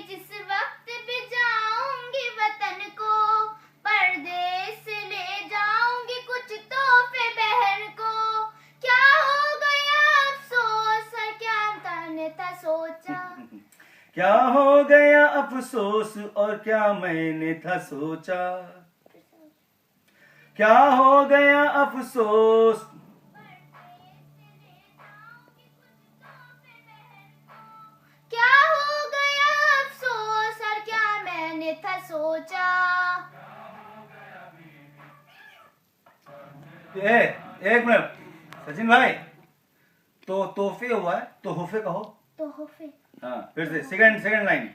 जिस वक्त भी जाऊंगी वतन को, परदेस ले जाऊंगी कुछ तोहफे बहन को। क्या हो गया अफसोस है क्या मैंने था सोचा। क्या हो गया अफसोस और क्या मैंने था सोचा। क्या हो गया अफसोस। क्या हो गया अफसोस और क्या मैंने था सोचा। एक मिनट सचिन भाई, तो तोहफे हुआ है, तोहफे कहो। तोहफे। हाँ फिर से सेकंड लाइन।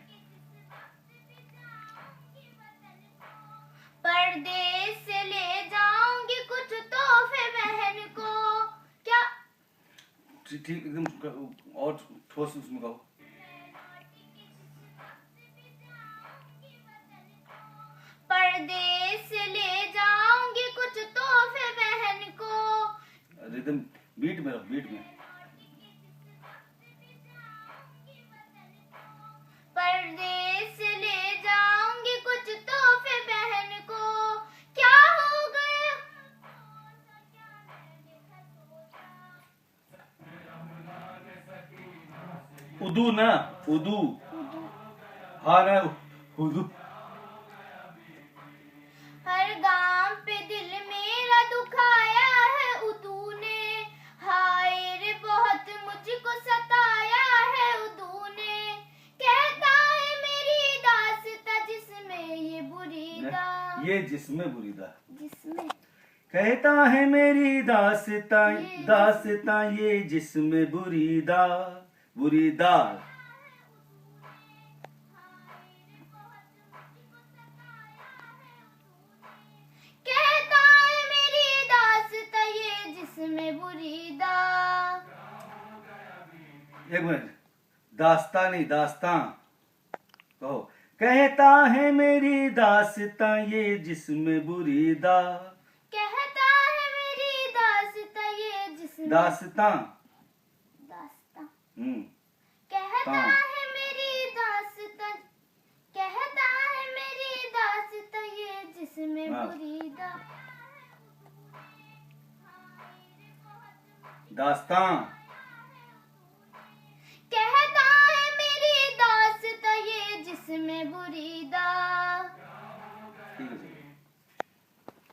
परदेस से ले जाऊंगी कुछ तोहफे बहन को। क्या ठीक एकदम और ठोस उसमें कहो। परदेस से ले जाऊंगी कुछ तोहफे बहन को। रिदम बीट में रहो, बीट में। परदेस से ले जाऊंगी कुछ तोहफे बहन को। क्या हो गया उदू ना, उदू। हाँ ना, उदू। हर गाम पे दिल मेरा दुखाया है उदू ने। हाय रे बहुत मुझको सताया है उदू ने। कहता है मेरी दास्तां जिसमें ये बुरी दा। ये जिसमें बुरी दा। जिसमें कहता है मेरी दास्तां ये जिसमें बुरी दा, बुरी दा। कहता है मेरी दास्तां ये जिसमें बुरी दा। एक मिनट, दास्तां नहीं, दास्तां कहो। कहता है मेरी दास्तां ये जिसमें बुरी दा। कहता है मेरी दास्तां ये जिसमें दास्तां। दास्तां। हाँ। कहता है मेरी दास्तां। कहता है मेरी दास्तां ये जिसमें हाँ। बुरी दा। दास्तां। कहता है मेरी दास्तां ये जिसमें बुरी दा। ठीक है।